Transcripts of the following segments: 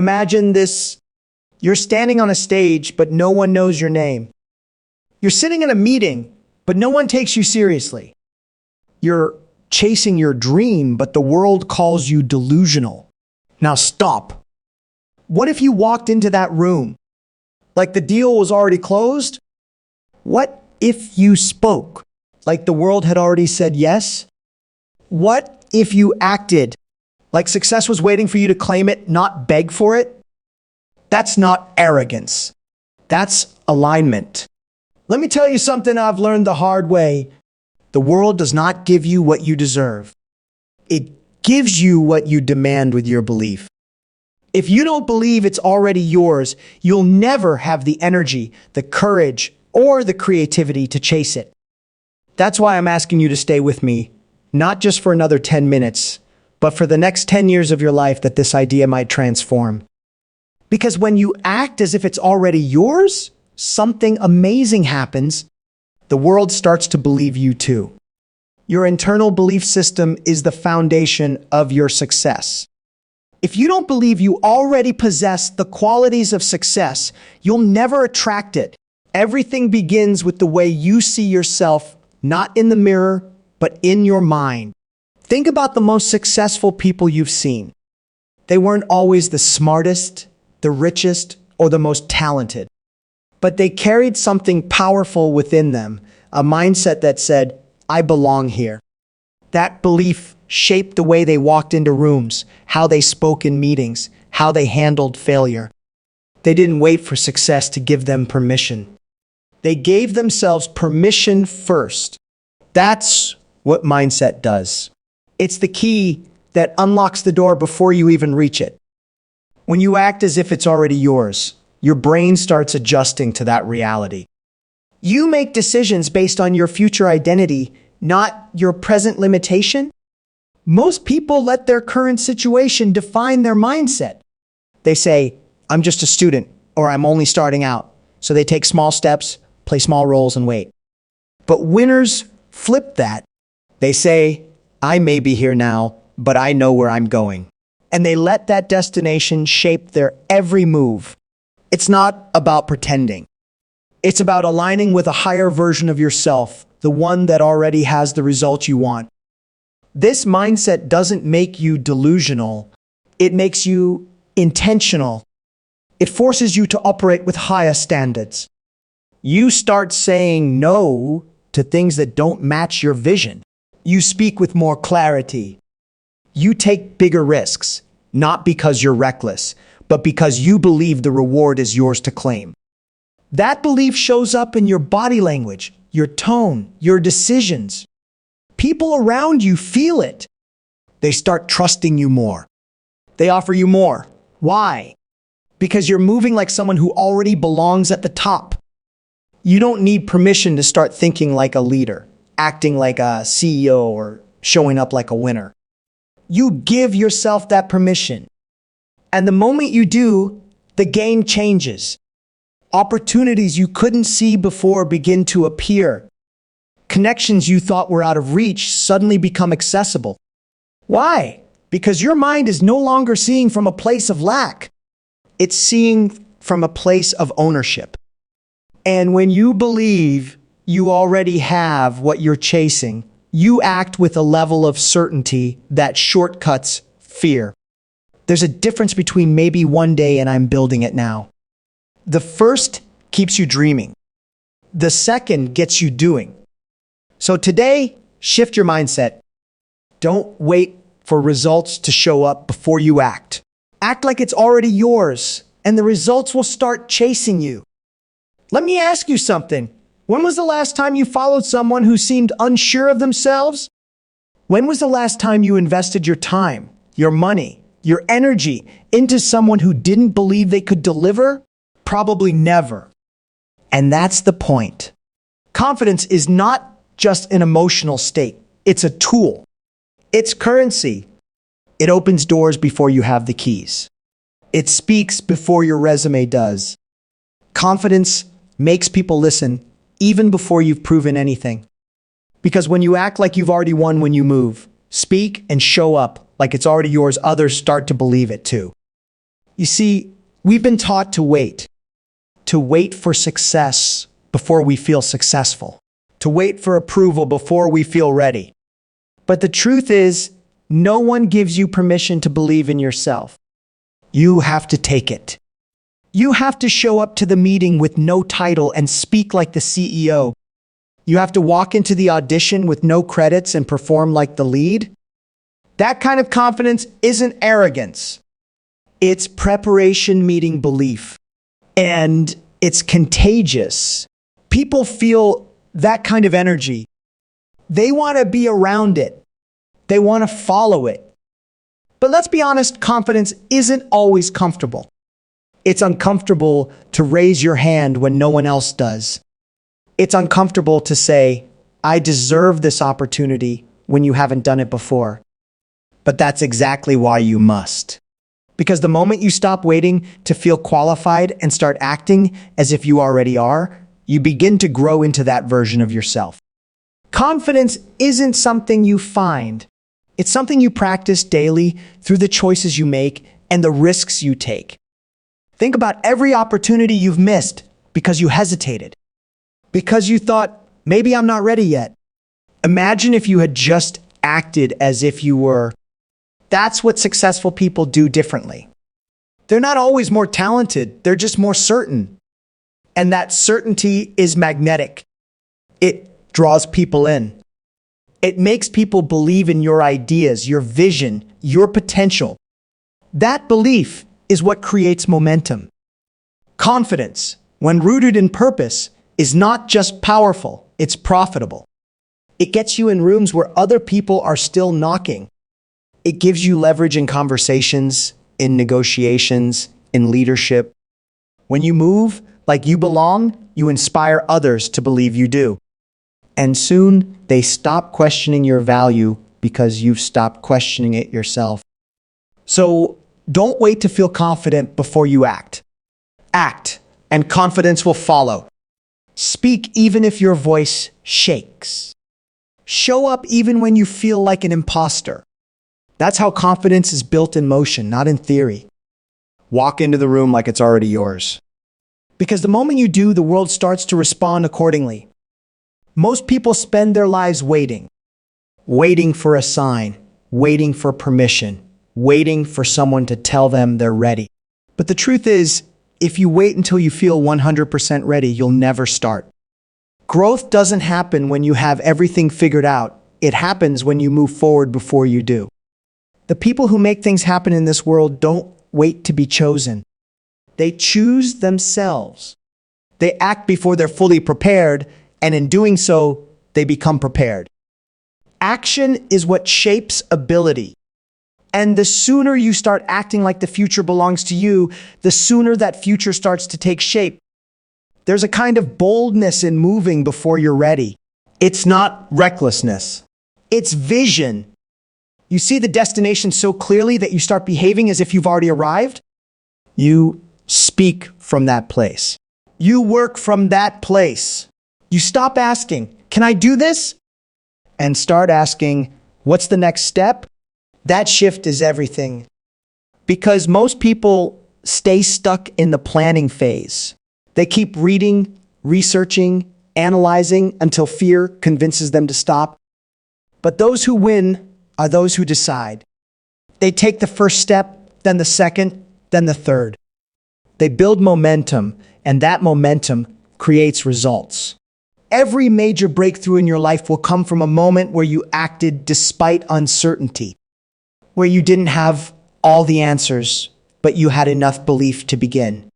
Imagine this. You're standing on a stage, but no one knows your name. You're sitting in a meeting, but no one takes you seriously. You're chasing your dream, but the world calls you delusional. Now stop. What if you walked into that room like the deal was already closed? What if you spoke like the world had already said yes? What if you acted like success was waiting for you to claim it, not beg for it? That's not arrogance. That's alignment. Let me tell you something I've learned the hard way. The world does not give you what you deserve. It gives you what you demand with your belief. If you don't believe it's already yours, you'll never have the energy, the courage, or the creativity to chase it. That's why I'm asking you to stay with me, not just for another 10 minutes, but for the next 10 years of your life that this idea might transform. Because when you act as if it's already yours, something amazing happens. The world starts to believe you too. Your internal belief system is the foundation of your success. If you don't believe you already possess the qualities of success, you'll never attract it. Everything begins with the way you see yourself, not in the mirror, but in your mind. Think about the most successful people you've seen. They weren't always the smartest, the richest, or the most talented. But they carried something powerful within them, a mindset that said, I belong here. That belief shaped the way they walked into rooms, how they spoke in meetings, how they handled failure. They didn't wait for success to give them permission. They gave themselves permission first. That's what mindset does. It's the key that unlocks the door before you even reach it. When you act as if it's already yours, your brain starts adjusting to that reality. You make decisions based on your future identity, not your present limitation. Most people let their current situation define their mindset. They say, I'm just a student, or I'm only starting out. So they take small steps, play small roles, and wait. But winners flip that. They say, I may be here now, but I know where I'm going. And they let that destination shape their every move. It's not about pretending. It's about aligning with a higher version of yourself, the one that already has the results you want. This mindset doesn't make you delusional. It makes you intentional. It forces you to operate with higher standards. You start saying no to things that don't match your vision. You speak with more clarity. You take bigger risks, not because you're reckless, but because you believe the reward is yours to claim. That belief shows up in your body language, your tone, your decisions. People around you feel it. They start trusting you more. They offer you more. Why? Because you're moving like someone who already belongs at the top. You don't need permission to start thinking like a leader, acting like a CEO, or showing up like a winner. You give yourself that permission. And the moment you do, the game changes. Opportunities you couldn't see before begin to appear. Connections you thought were out of reach suddenly become accessible. Why? Because your mind is no longer seeing from a place of lack. It's seeing from a place of ownership. And when you believe you already have what you're chasing, you act with a level of certainty that shortcuts fear. There's a difference between maybe one day and I'm building it now. The first keeps you dreaming. The second gets you doing. So today, shift your mindset. Don't wait for results to show up before you act. Act like it's already yours, and the results will start chasing you. Let me ask you something. When was the last time you followed someone who seemed unsure of themselves? When was the last time you invested your time, your money, your energy into someone who didn't believe they could deliver? Probably never. And that's the point. Confidence is not just an emotional state. It's a tool. It's currency. It opens doors before you have the keys. It speaks before your resume does. Confidence makes people listen even before you've proven anything. Because when you act like you've already won when you move, speak and show up like it's already yours, others start to believe it too. You see, we've been taught to wait for success before we feel successful, to wait for approval before we feel ready. But the truth is, no one gives you permission to believe in yourself. You have to take it. You have to show up to the meeting with no title and speak like the CEO. You have to walk into the audition with no credits and perform like the lead. That kind of confidence isn't arrogance. It's preparation meeting belief. And it's contagious. People feel that kind of energy. They want to be around it. They want to follow it. But let's be honest, confidence isn't always comfortable. It's uncomfortable to raise your hand when no one else does. It's uncomfortable to say, I deserve this opportunity when you haven't done it before. But that's exactly why you must. Because the moment you stop waiting to feel qualified and start acting as if you already are, you begin to grow into that version of yourself. Confidence isn't something you find. It's something you practice daily through the choices you make and the risks you take. Think about every opportunity you've missed because you hesitated, because you thought, maybe I'm not ready yet. Imagine if you had just acted as if you were. That's what successful people do differently. They're not always more talented, they're just more certain. And that certainty is magnetic. It draws people in. It makes people believe in your ideas, your vision, your potential. That belief is what creates momentum. Confidence, when rooted in purpose, is not just powerful, it's profitable. It gets you in rooms where other people are still knocking. It gives you leverage in conversations, in negotiations, in leadership. When you move like you belong, you inspire others to believe you do. And soon, they stop questioning your value because you've stopped questioning it yourself. So, don't wait to feel confident before you act. Act, and confidence will follow. Speak even if your voice shakes. Show up even when you feel like an imposter. That's how confidence is built in motion, not in theory. Walk into the room like it's already yours. Because the moment you do, the world starts to respond accordingly. Most people spend their lives waiting for a sign, waiting for permission, waiting for someone to tell them they're ready. But the truth is, if you wait until you feel 100% ready, you'll never start. Growth doesn't happen when you have everything figured out. It happens when you move forward before you do. The people who make things happen in this world don't wait to be chosen. They choose themselves. They act before they're fully prepared, and in doing so, they become prepared. Action is what shapes ability. And the sooner you start acting like the future belongs to you, the sooner that future starts to take shape. There's a kind of boldness in moving before you're ready. It's not recklessness. It's vision. You see the destination so clearly that you start behaving as if you've already arrived. You speak from that place. You work from that place. You stop asking, can I do this? And start asking, what's the next step? That shift is everything. Because most people stay stuck in the planning phase. They keep reading, researching, analyzing until fear convinces them to stop. But those who win are those who decide. They take the first step, then the second, then the third. They build momentum, and that momentum creates results. Every major breakthrough in your life will come from a moment where you acted despite uncertainty, where you didn't have all the answers, but you had enough belief to begin.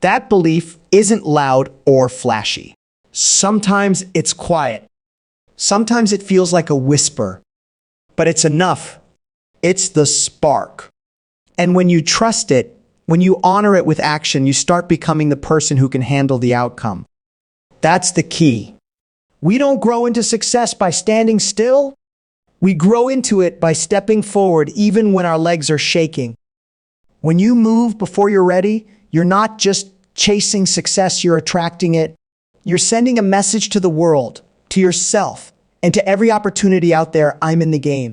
That belief isn't loud or flashy. Sometimes it's quiet. Sometimes it feels like a whisper, but it's enough. It's the spark. And when you trust it, when you honor it with action, you start becoming the person who can handle the outcome. That's the key. We don't grow into success by standing still. We grow into it by stepping forward even when our legs are shaking. When you move before you're ready, you're not just chasing success, you're attracting it. You're sending a message to the world, to yourself, and to every opportunity out there. I'm in the game.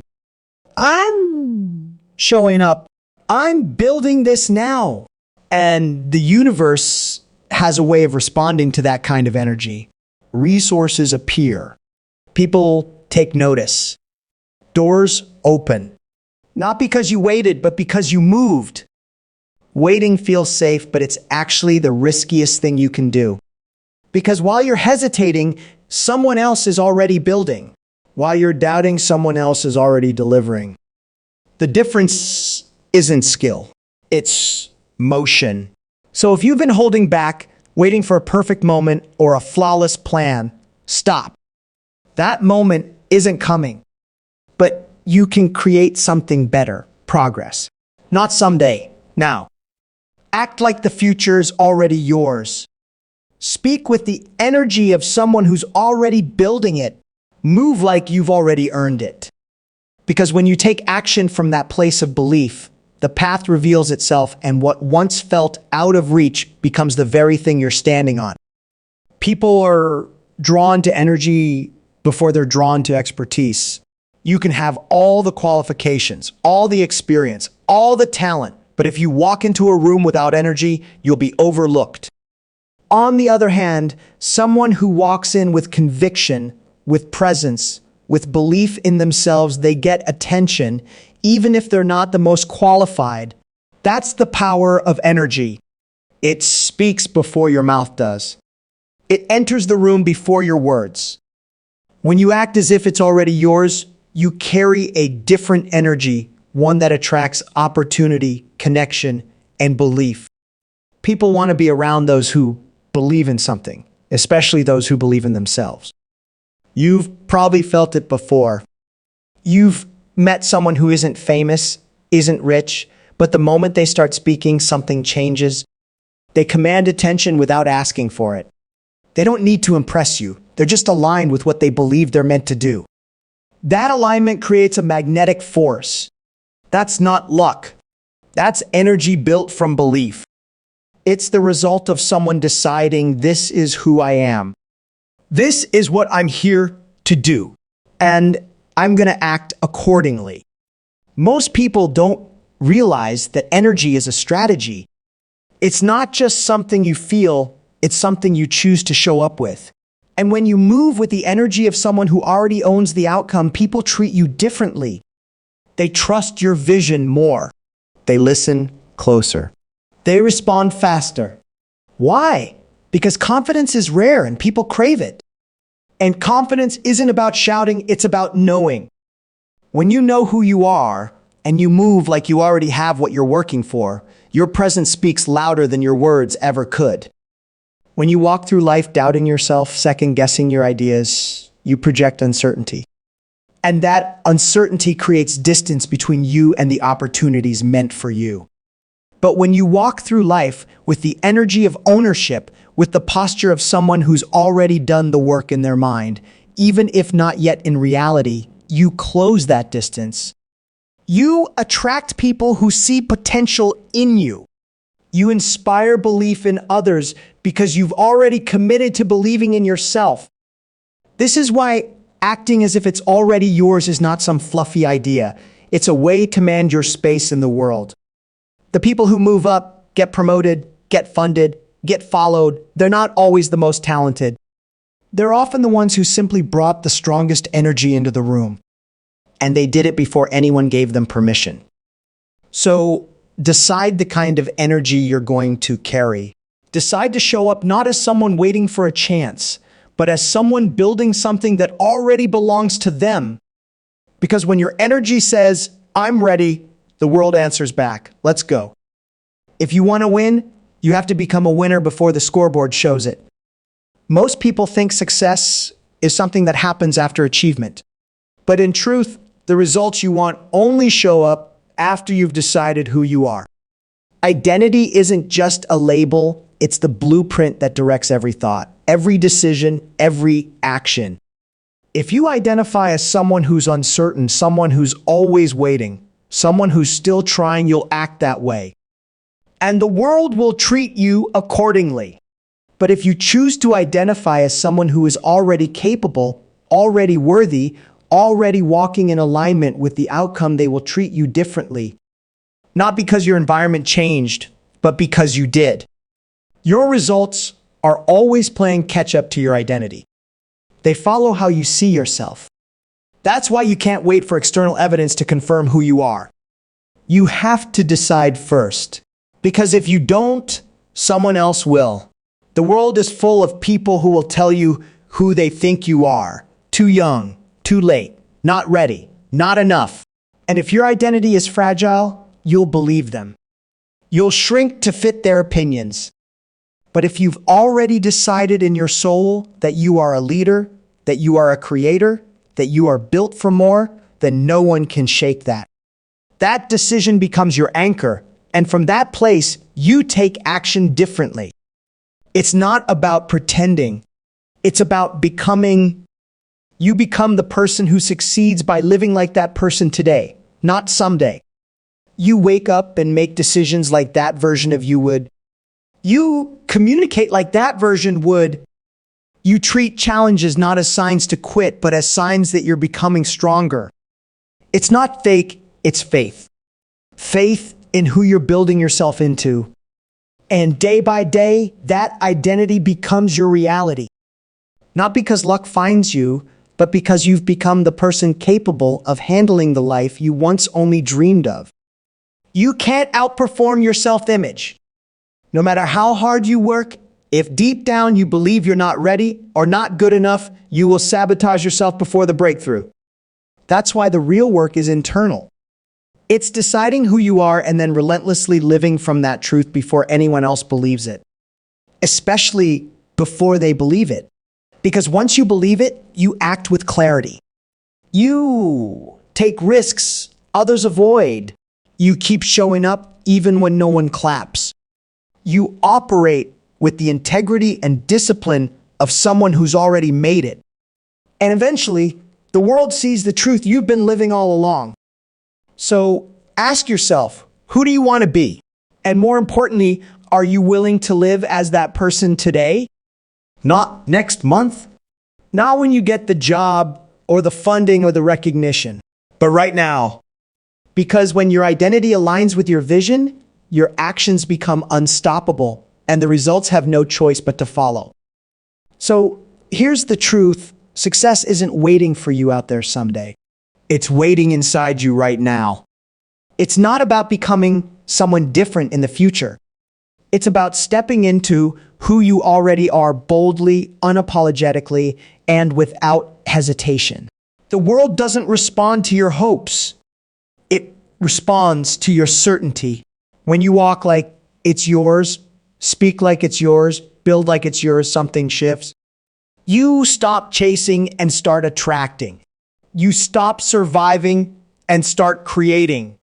I'm showing up. I'm building this now. And the universe has a way of responding to that kind of energy. Resources appear. People take notice. Doors open. Not because you waited, but because you moved. Waiting feels safe, but it's actually the riskiest thing you can do. Because while you're hesitating, someone else is already building. While you're doubting, someone else is already delivering. The difference isn't skill. It's motion. So if you've been holding back, waiting for a perfect moment or a flawless plan, stop. That moment isn't coming. But you can create something better, progress. Not someday, now. Act like the future's already yours. Speak with the energy of someone who's already building it. Move like you've already earned it. Because when you take action from that place of belief, the path reveals itself, and what once felt out of reach becomes the very thing you're standing on. People are drawn to energy before they're drawn to expertise. You can have all the qualifications, all the experience, all the talent, but if you walk into a room without energy, you'll be overlooked. On the other hand, someone who walks in with conviction, with presence, with belief in themselves, they get attention, even if they're not the most qualified. That's the power of energy. It speaks before your mouth does. It enters the room before your words. When you act as if it's already yours, you carry a different energy, one that attracts opportunity, connection, and belief. People want to be around those who believe in something, especially those who believe in themselves. You've probably felt it before. You've met someone who isn't famous, isn't rich, but the moment they start speaking, something changes. They command attention without asking for it. They don't need to impress you. They're just aligned with what they believe they're meant to do. That alignment creates a magnetic force. That's not luck. That's energy built from belief. It's the result of someone deciding, this is who I am. This is what I'm here to do. And I'm going to act accordingly. Most people don't realize that energy is a strategy. It's not just something you feel, it's something you choose to show up with. And when you move with the energy of someone who already owns the outcome, people treat you differently. They trust your vision more. They listen closer. They respond faster. Why? Because confidence is rare and people crave it. And confidence isn't about shouting, it's about knowing. When you know who you are and you move like you already have what you're working for, your presence speaks louder than your words ever could. When you walk through life doubting yourself, second-guessing your ideas, you project uncertainty. And that uncertainty creates distance between you and the opportunities meant for you. But when you walk through life with the energy of ownership, with the posture of someone who's already done the work in their mind, even if not yet in reality, you close that distance. You attract people who see potential in you. You inspire belief in others because you've already committed to believing in yourself. This is why acting as if it's already yours is not some fluffy idea. It's a way to command your space in the world. The people who move up, get promoted, get funded, get followed, they're not always the most talented. They're often the ones who simply brought the strongest energy into the room. And they did it before anyone gave them permission. So decide the kind of energy you're going to carry. Decide to show up not as someone waiting for a chance, but as someone building something that already belongs to them. Because when your energy says, I'm ready, the world answers back, let's go. If you want to win, you have to become a winner before the scoreboard shows it. Most people think success is something that happens after achievement. But in truth, the results you want only show up after you've decided who you are. Identity isn't just a label, it's the blueprint that directs every thought, every decision, every action. If you identify as someone who's uncertain, someone who's always waiting, someone who's still trying, you'll act that way. And the world will treat you accordingly. But if you choose to identify as someone who is already capable, already worthy, already walking in alignment with the outcome, they will treat you differently. Not because your environment changed, but because you did. Your results are always playing catch up to your identity. They follow how you see yourself. That's why you can't wait for external evidence to confirm who you are. You have to decide first. Because if you don't, someone else will. The world is full of people who will tell you who they think you are. Too young, too late, not ready, not enough. And if your identity is fragile, you'll believe them. You'll shrink to fit their opinions. But if you've already decided in your soul that you are a leader, that you are a creator, that you are built for more, then no one can shake that. That decision becomes your anchor, and from that place, you take action differently. It's not about pretending. It's about becoming. You become the person who succeeds by living like that person today, not someday. You wake up and make decisions like that version of you would. You communicate like that version would. You treat challenges not as signs to quit, but as signs that you're becoming stronger. It's not fake, it's faith. Faith in who you're building yourself into. And day by day, that identity becomes your reality. Not because luck finds you, but because you've become the person capable of handling the life you once only dreamed of. You can't outperform your self-image. No matter how hard you work, if deep down you believe you're not ready or not good enough, you will sabotage yourself before the breakthrough. That's why the real work is internal. It's deciding who you are and then relentlessly living from that truth before anyone else believes it. Especially before they believe it. Because once you believe it, you act with clarity. You take risks others avoid. You keep showing up even when no one claps. You operate with the integrity and discipline of someone who's already made it. And eventually, the world sees the truth you've been living all along. So ask yourself, who do you want to be? And more importantly, are you willing to live as that person today? Not next month. Not when you get the job or the funding or the recognition, but right now. Because when your identity aligns with your vision, your actions become unstoppable and the results have no choice but to follow. So here's the truth. Success isn't waiting for you out there someday. It's waiting inside you right now. It's not about becoming someone different in the future. It's about stepping into who you already are boldly, unapologetically, and without hesitation. The world doesn't respond to your hopes. It responds to your certainty. When you walk like it's yours, speak like it's yours, build like it's yours, something shifts. You stop chasing and start attracting. You stop surviving and start creating.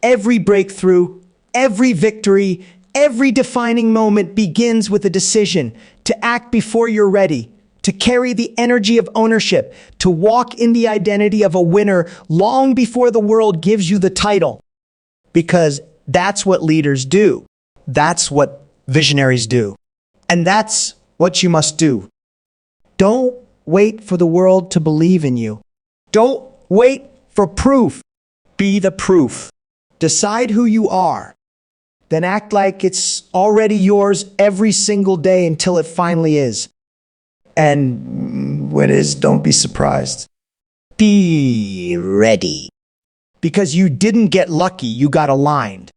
Every breakthrough, every victory, every defining moment begins with a decision to act before you're ready, to carry the energy of ownership, to walk in the identity of a winner long before the world gives you the title. Because that's what leaders do. That's what visionaries do. And that's what you must do. Don't wait for the world to believe in you. Don't wait for proof. Be the proof. Decide who you are. Then act like it's already yours every single day until it finally is. And when it is, don't be surprised. Be ready. Because you didn't get lucky, you got aligned.